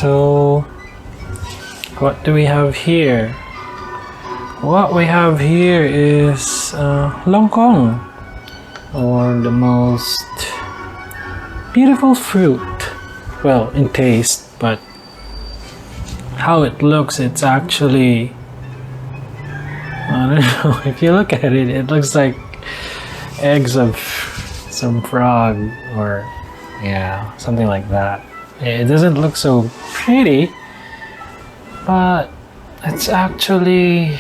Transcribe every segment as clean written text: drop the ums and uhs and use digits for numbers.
So what do we have here? What we have here is Longkong, or the most beautiful fruit. Well, in taste, but how it looks, it's actually, I don't know, if you look at it, it looks like eggs of some frog, or yeah, something like that. It doesn't look so pretty, but it's actually,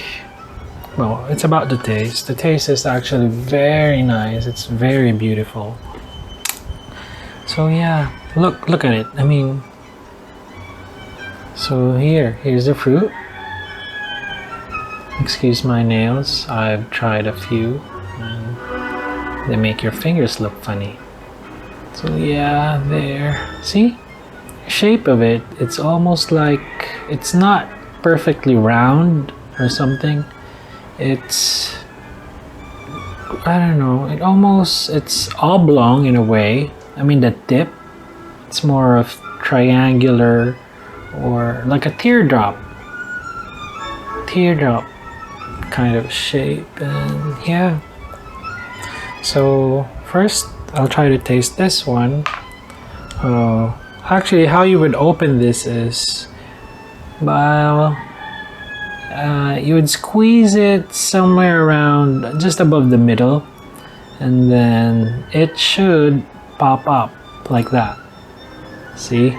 well, it's about the taste. The taste is actually very nice. It's very beautiful. So yeah, look at it. I mean, so here's the fruit. Excuse my nails. I've tried a few, and they make your fingers look funny. So yeah, there. See? Shape of it, it's almost like, it's not perfectly round or something. It's, I don't know, it's oblong in a way. I mean, the tip, it's more of triangular, or like a teardrop kind of shape. And yeah, so first I'll try to taste this one. Actually, how you would open this is, well, you would squeeze it somewhere around just above the middle, and then it should pop up like that. See?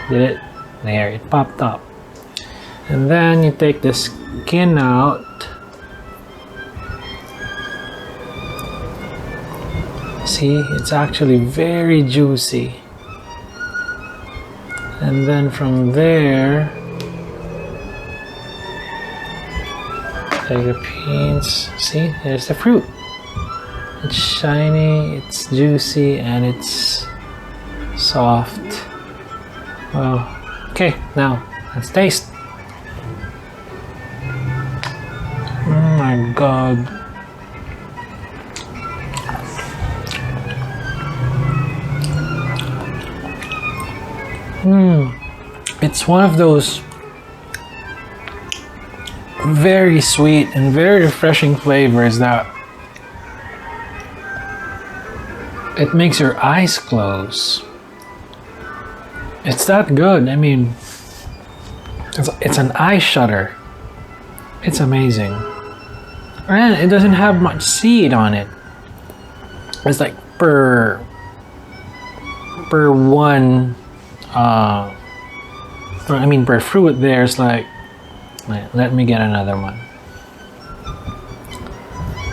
Did it? There, it popped up. And then you take the skin out. See, it's actually very juicy. And then from there, take the beans. See, there's the fruit. It's shiny, it's juicy, and it's soft. Well, okay, now let's taste. Oh my god. It's one of those very sweet and very refreshing flavors that it makes your eyes close. It's that good. I mean, it's an eye shutter. It's amazing. And it doesn't have much seed on it. It's like per one per fruit, there's like, let me get another one.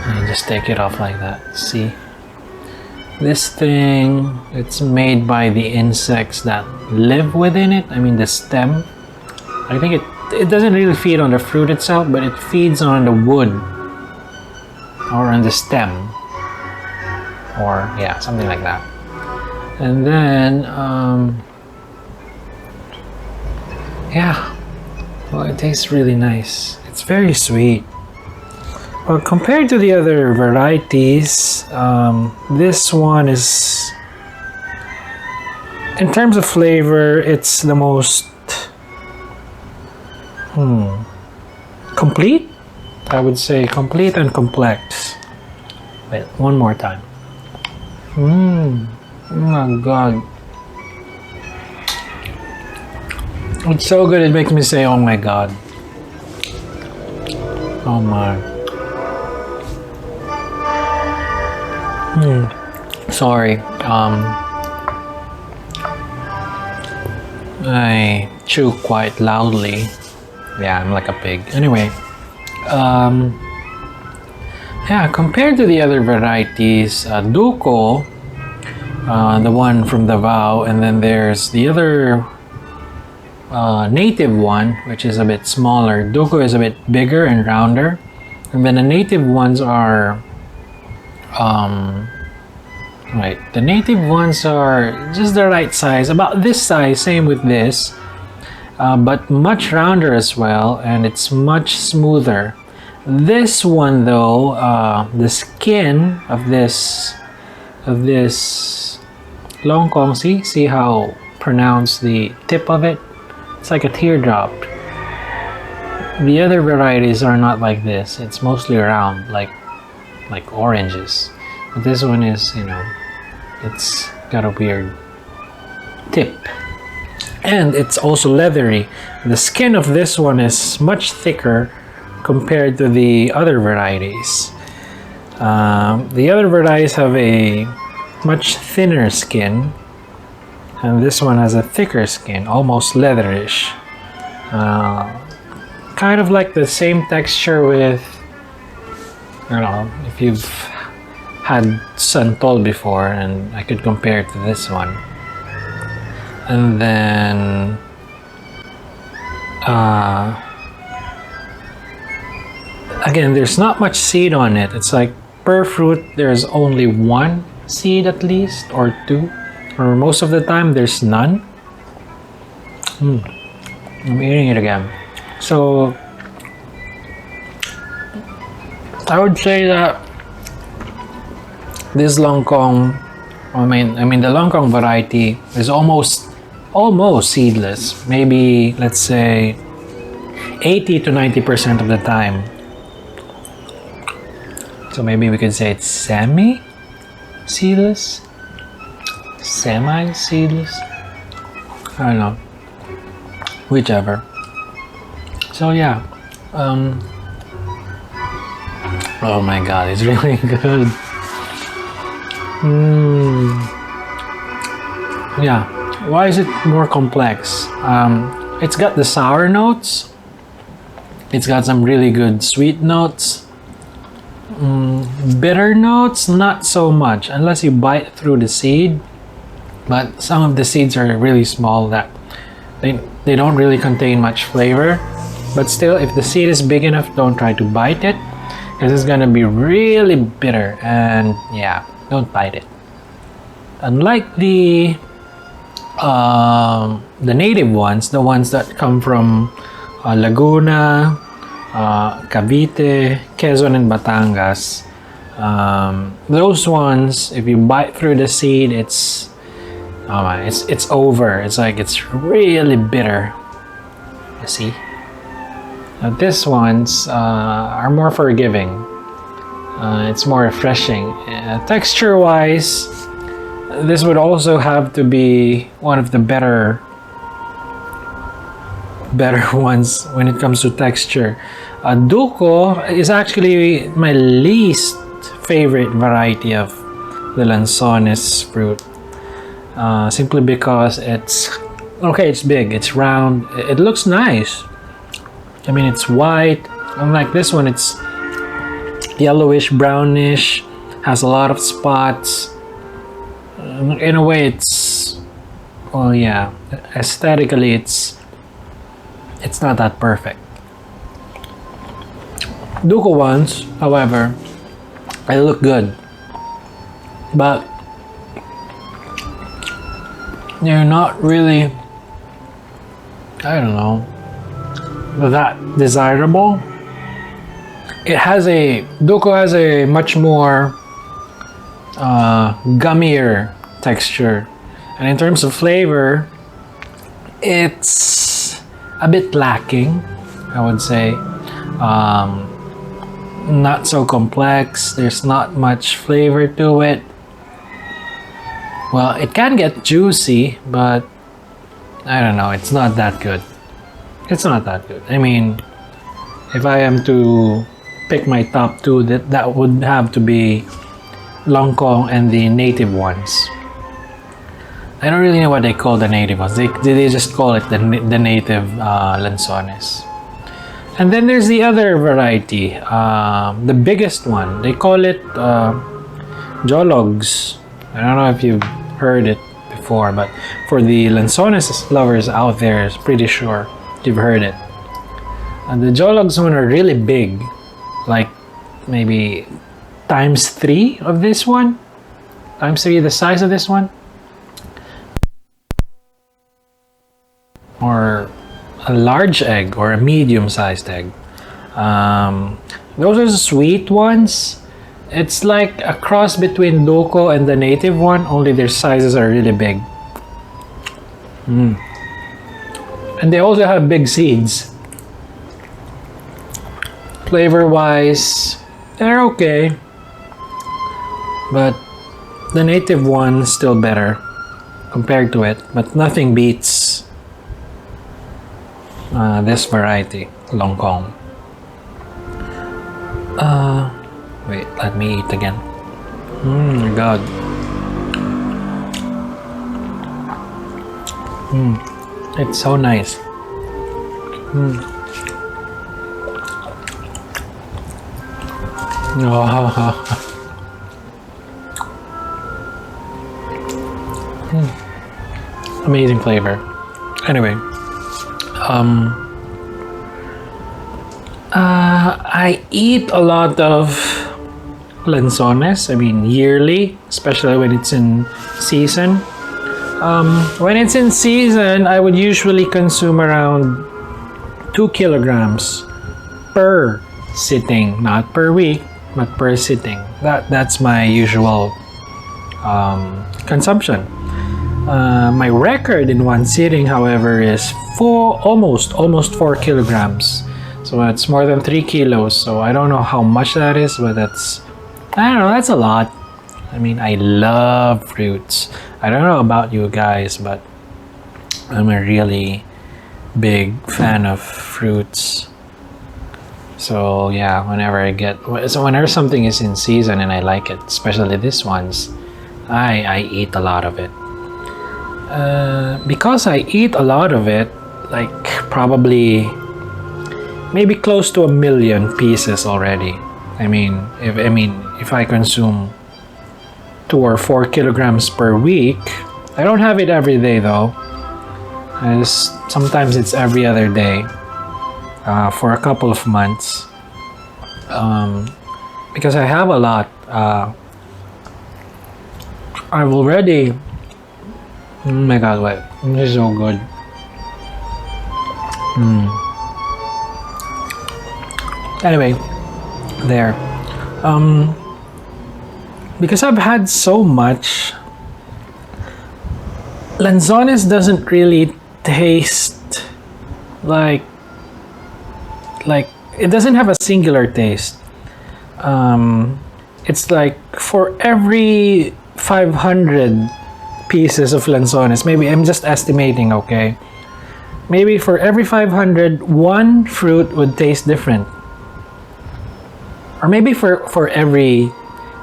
And just take it off like that. See? This thing, it's made by the insects that live within it. I mean, the stem. I think it doesn't really feed on the fruit itself, but it feeds on the wood. Or on the stem. Or, yeah, something like that. And then, yeah, well, it tastes really nice. It's very sweet. Well, compared to the other varieties, this one is, in terms of flavor, it's the most complete. I would say complete and complex. Wait, one more time. Oh my god. It's so good, it makes me say, oh my god. Oh my. Sorry. I chew quite loudly. Yeah, I'm like a pig. Anyway. Yeah, compared to the other varieties, Duco, the one from Davao, and then there's the other native one, which is a bit smaller. Duco is a bit bigger and rounder, and then the native ones are right. The native ones are just the right size, about this size. Same with this, but much rounder as well, and it's much smoother. This one, though, the skin of this Longkong, see how pronounced the tip of it? It's like a teardrop. The other varieties are not like this. It's mostly round, like oranges. But this one is, it's got a weird tip. And it's also leathery. The skin of this one is much thicker compared to the other varieties. The other varieties have a much thinner skin, and this one has a thicker skin, almost leatherish. Kind of like the same texture with, I don't know, if you've had Santol before, and I could compare it to this one. And then again, there's not much seed on it. It's like per fruit there's only one seed at least, or two, or most of the time there's none. I'm eating it again. So I would say that this Longkong, I mean the Longkong variety is almost seedless. Maybe let's say 80 to 90% of the time. So maybe we could say it's semi-seedless. Semi-seedless. I don't know. Whichever. So yeah. Oh my god, it's really good. Yeah. Why is it more complex? It's got the sour notes. It's got some really good sweet notes. Bitter notes, not so much, unless you bite through the seed. But some of the seeds are really small that they don't really contain much flavor. But still, if the seed is big enough, don't try to bite it, because it's gonna be really bitter. And yeah, don't bite it. Unlike the native ones, the ones that come from Laguna, Cavite, Quezon, and Batangas, those ones, if you bite through the seed, it's over. It's like it's really bitter. You see? Now these ones are more forgiving. It's more refreshing. Texture-wise, this would also have to be one of the better ones when it comes to texture. Duco is actually my least favorite variety of the Lanzones fruit. Simply because it's big, it's round, it looks nice. I mean, it's white. Unlike this one, it's yellowish, brownish, has a lot of spots. In a way, it's, well, yeah, aesthetically, it's not that perfect. Duco ones, however, they look good, but they're not really, I don't know, that desirable. Duco has a much more gummier texture, and in terms of flavor, it's a bit lacking, I would say. Not so complex. There's not much flavor to it. Well, it can get juicy, but I don't know, it's not that good. It's not that good. I mean, if I am to pick my top two, that would have to be Longkong and the native ones. I don't really know what they call the native ones. They just call it the native Lanzones. And then there's the other variety, the biggest one. They call it Jologs. I don't know if you've heard it before, but for the Lanzones lovers out there, I'm pretty sure you've heard it. And the Jologs one are really big, like maybe times 3 of this one, times 3 the size of this one, or a large egg or a medium-sized egg. Those are the sweet ones. It's like a cross between Duco and the native one, only their sizes are really big. And And they also have big seeds. Flavor wise, they're okay. But the native one is still better compared to it. But nothing beats this variety, Longkong. Wait, let me eat again. My god. It's so nice. Amazing flavor. Anyway, I eat a lot of lanzones. I mean, yearly, especially when it's in season. When it's in season, I would usually consume around 2 kilograms per sitting, not per week, but per sitting. That's my usual consumption. My record in one sitting, however, is almost 4 kilograms. So it's more than 3 kilos. So I don't know how much that is, but that's a lot. I mean, I love fruits. I don't know about you guys, but I'm a really big fan of fruits. So yeah, whenever something is in season and I like it, especially these ones, I eat a lot of it. Because I eat a lot of it, like probably maybe close to 1 million pieces already. If I consume 2 or 4 kilograms per week, I don't have it every day though. Sometimes it's every other day for a couple of months. Because I have a lot. I've already. Oh my god, wait. This is so good. Anyway, there. Because I've had so much, Lanzones doesn't really taste like it doesn't have a singular taste. It's like for every 500 pieces of lanzones, maybe I'm just estimating, okay? Maybe for every 500, one fruit would taste different. Or maybe for every,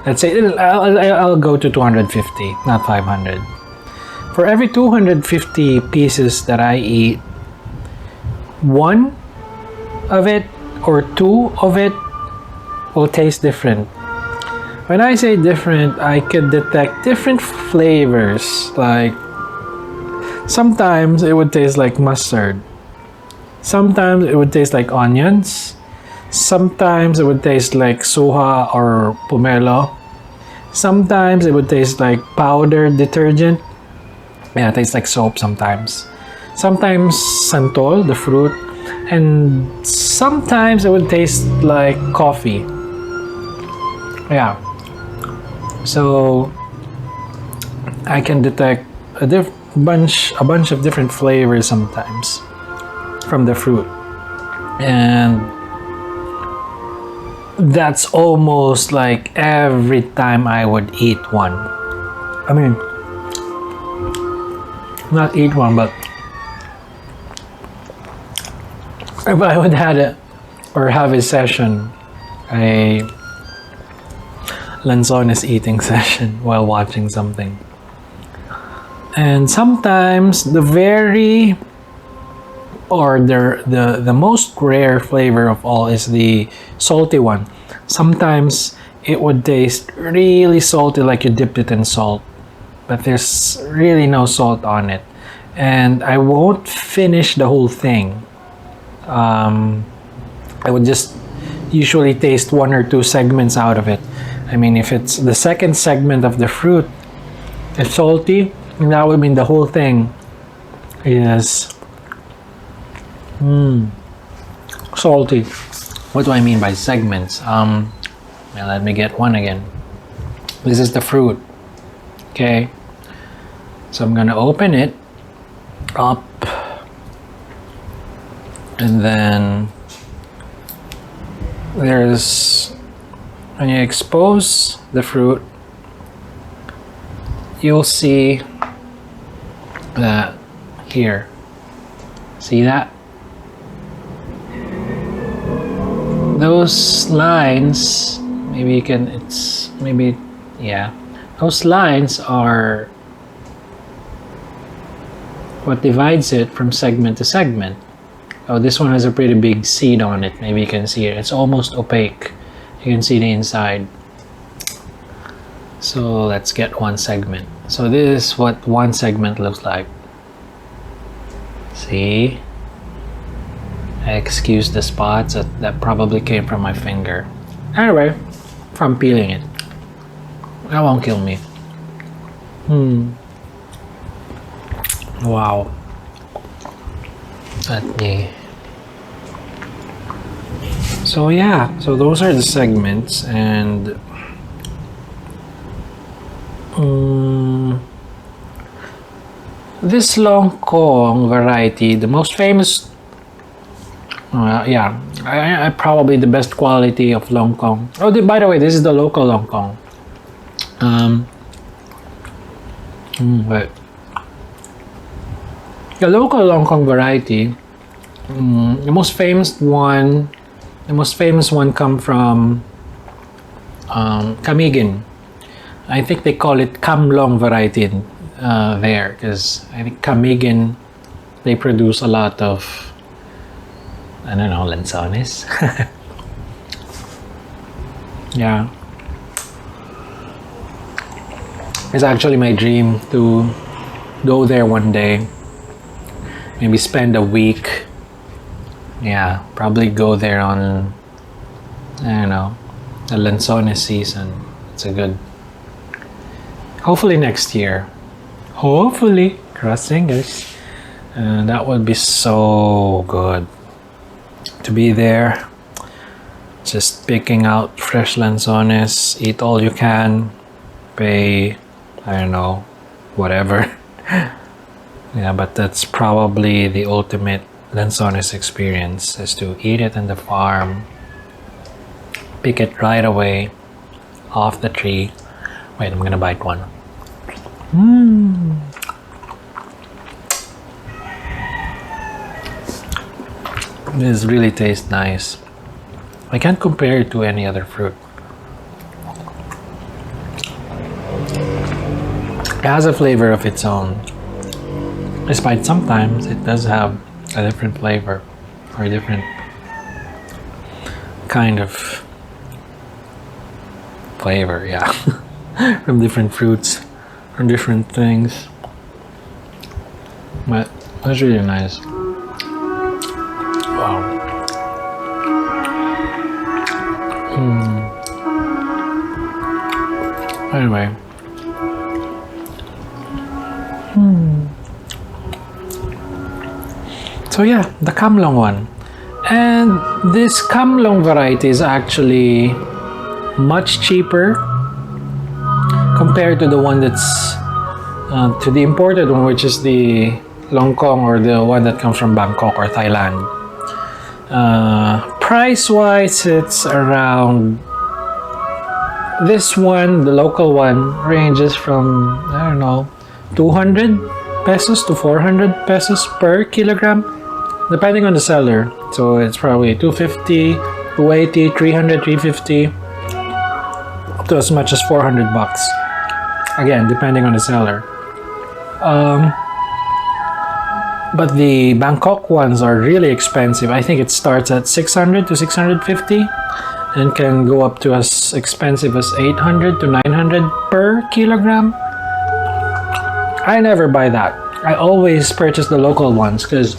let's say, I'll go to 250, not 500. For every 250 pieces that I eat, one of it or two of it will taste different. When I say different, I could detect different flavors. Like, sometimes it would taste like mustard. Sometimes it would taste like onions. Sometimes it would taste like suha or pomelo. Sometimes it would taste like powdered detergent. Yeah, it tastes like soap sometimes. Sometimes santol, the fruit. And sometimes it would taste like coffee. Yeah. So I can detect a bunch of different flavors sometimes from the fruit. And that's almost like every time I would eat one. I mean, not eat one, but if I would have a session, a Lanzones eating session while watching something. And sometimes the most rare flavor of all is the salty one. Sometimes it would taste really salty, like you dipped it in salt, but there's really no salt on it. And I won't finish the whole thing. I would just usually taste 1 or 2 segments out of it. I mean, if it's the second segment of the fruit, it's salty, that would mean the whole thing is salty. What do I mean by segments? Now let me get one again. This is the fruit. Okay. So I'm gonna open it up. And then there's, when you expose the fruit, you'll see that here. See that? Those lines, maybe you can, it's maybe, yeah. Those lines are what divides it from segment to segment. Oh, this one has a pretty big seed on it. Maybe you can see it. It's almost opaque. You can see the inside. So let's get one segment. So this is what one segment looks like. See? Excuse the spots. That probably came from my finger. Anyway, from peeling it. That won't kill me. Wow. So yeah, so those are the segments, and this Longkong variety, the most famous, yeah, I probably the best quality of Longkong. Oh, by the way, this is the local Longkong. But the local Longkong variety, the most famous one come from Camiguin. I think they call it Camlong variety there, because I think Camiguin, they produce a lot of, I don't know, Lanzones. Yeah. It's actually my dream to go there one day. Maybe spend a week. Yeah, probably go there on, I don't know, the Lanzones season. It's a good, hopefully next year. Hopefully, cross fingers. That would be so good to be there, just picking out fresh Lanzones, eat all you can, pay, I don't know, whatever. Yeah, but that's probably the ultimate Lanzones experience, is to eat it in the farm, pick it right away off the tree. Wait, I'm gonna bite one. This really tastes nice. I can't compare it to any other fruit. It has a flavor of its own, despite sometimes it does have a different flavor or a different kind of flavor, yeah. From different fruits, from different things. But that's really nice. Wow. Anyway. So yeah, the Camlong one. And this Camlong variety is actually much cheaper compared to the one that's to the imported one, which is the Longkong, or the one that comes from Bangkok or Thailand. Price wise, it's around, this one, the local one, ranges from, I don't know, 200 pesos to 400 pesos per kilogram, depending on the seller. So it's probably 250, 280, 300, 350, up to as much as 400 bucks. Again, depending on the seller. But the Bangkok ones are really expensive. I think it starts at 600 to 650 and can go up to as expensive as 800 to 900 per kilogram. I never buy that. I always purchase the local ones because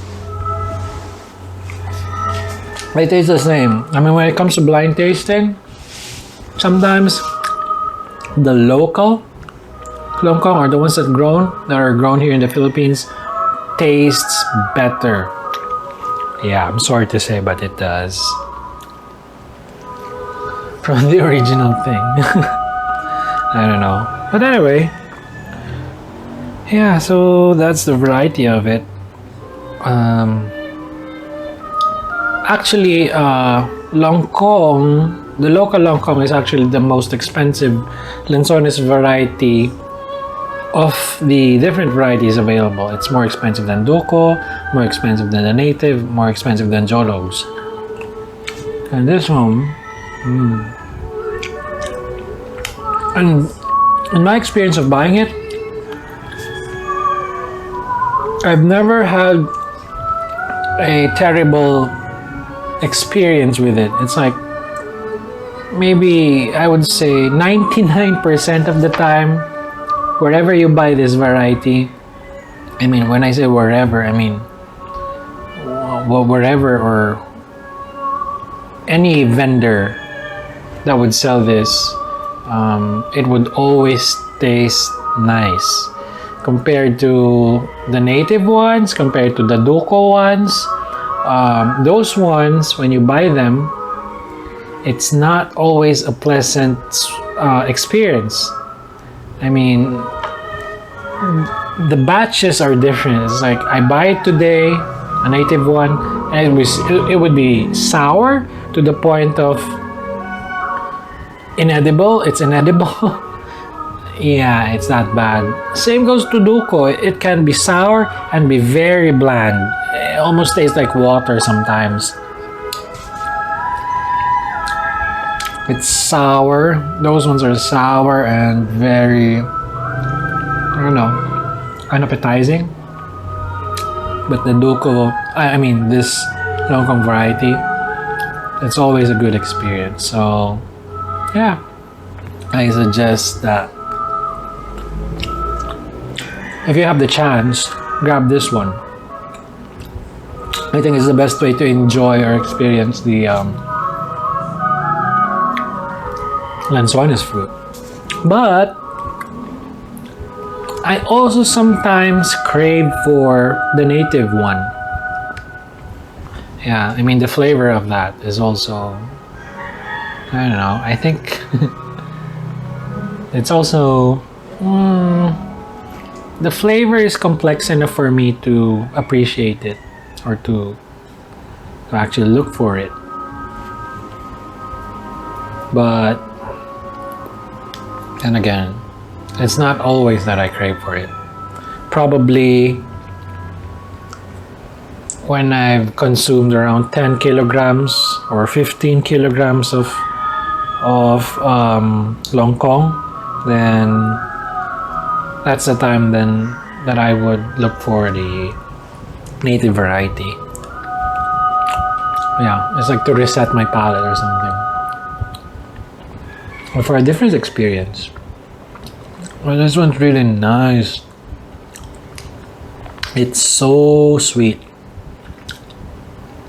they taste the same. I mean, when it comes to blind tasting, sometimes the local Longkong, or the ones that are grown here in the Philippines, tastes better. Yeah, I'm sorry to say, but it does. From the original thing. I don't know. But anyway, yeah, so that's the variety of it. Actually, Longkong, the local Longkong is actually the most expensive Lanzones variety of the different varieties available. It's more expensive than Duco, more expensive than the native, more expensive than Jolos. And this one, and in my experience of buying it, I've never had a terrible experience with it. It's like maybe I would say 99% of the time, wherever you buy this variety, I mean, when I say wherever, I mean wherever or any vendor that would sell this, it would always taste nice compared to the native ones, compared to the Duco ones. Those ones, when you buy them, it's not always a pleasant experience. I mean, the batches are different. It's like I buy it today, a native one, and it would be sour to the point of inedible. It's inedible. Yeah, it's not bad. Same goes to Duco. It can be sour and be very bland. It almost tastes like water sometimes. It's sour. Those ones are sour and very, I don't know, unappetizing. But the Duco, I mean this Longkong variety, it's always a good experience. So yeah, I suggest that if you have the chance, grab this one. I think it's the best way to enjoy or experience the Lanzones fruit. But I also sometimes crave for the native one. Yeah, I mean the flavor of that is also, I don't know, I think it's also the flavor is complex enough for me to appreciate it or to actually look for it. But and again, it's not always that I crave for it. Probably when I've consumed around 10 kilograms or 15 kilograms of Longkong, then that's the time then that I would look for the native variety. Yeah, it's like to reset my palate or something. Or for a different experience. Well, this one's really nice. It's so sweet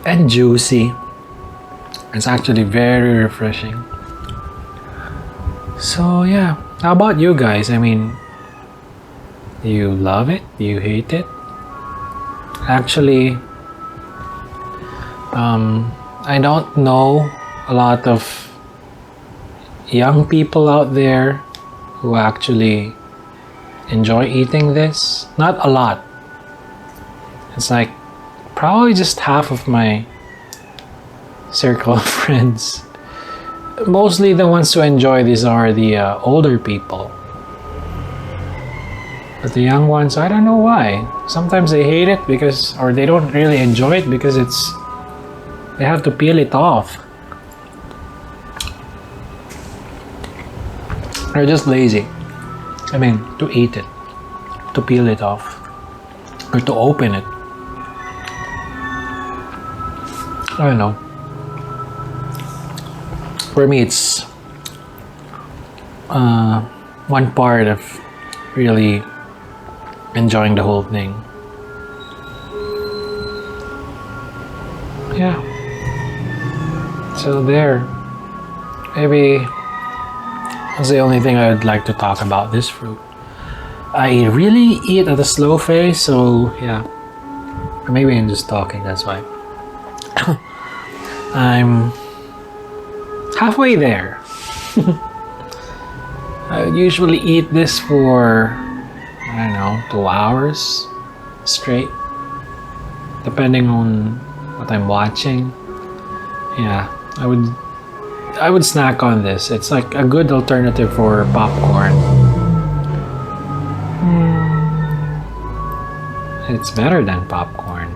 and juicy. It's actually very refreshing. So yeah, how about you guys? I mean, do you love it? Do you hate it? Actually, I don't know a lot of young people out there who actually enjoy eating this. Not a lot. It's like probably just half of my circle of friends. Mostly the ones who enjoy this are the older people. But the young ones, I don't know why. Sometimes they hate it because, or they don't really enjoy it because they have to peel it off. They're just lazy. I mean, to eat it, to peel it off, or to open it. I don't know. For me, it's one part of really enjoying the whole thing. Yeah. So there. Maybe that's the only thing I would like to talk about this fruit. I really eat at a slow pace, so yeah. Or maybe I'm just talking, that's why. I'm halfway there. I would usually eat this for, I don't know, 2 hours straight, depending on what I'm watching. Yeah, I would snack on this. It's like a good alternative for popcorn. It's better than popcorn.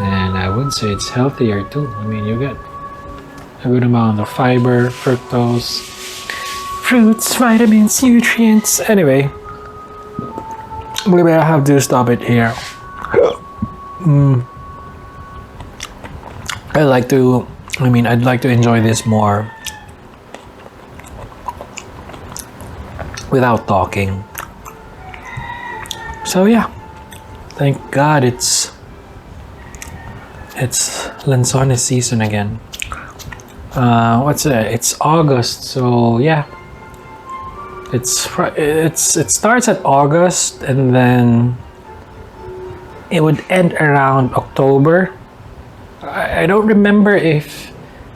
And I would say it's healthier too. I mean, you get a good amount of fiber, fructose, fruits, vitamins, nutrients. Anyway, maybe I have to stop it here. I'd like to enjoy this more without talking. So yeah, thank God it's Lanzones season again. What's it? It's August, so yeah. It starts at August and then it would end around October. I don't remember if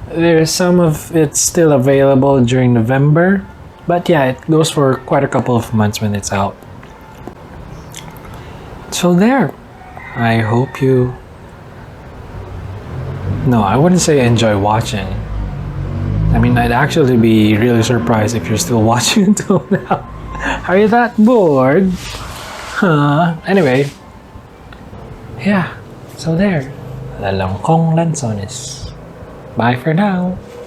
there's some of it still available during November, but yeah, it goes for quite a couple of months when it's out. So there, I hope you. No, I wouldn't say enjoy watching. I mean, I'd actually be really surprised if you're still watching until now. Are you that bored? Huh? Anyway, yeah, so there. The Longkong Lanzones. Bye for now.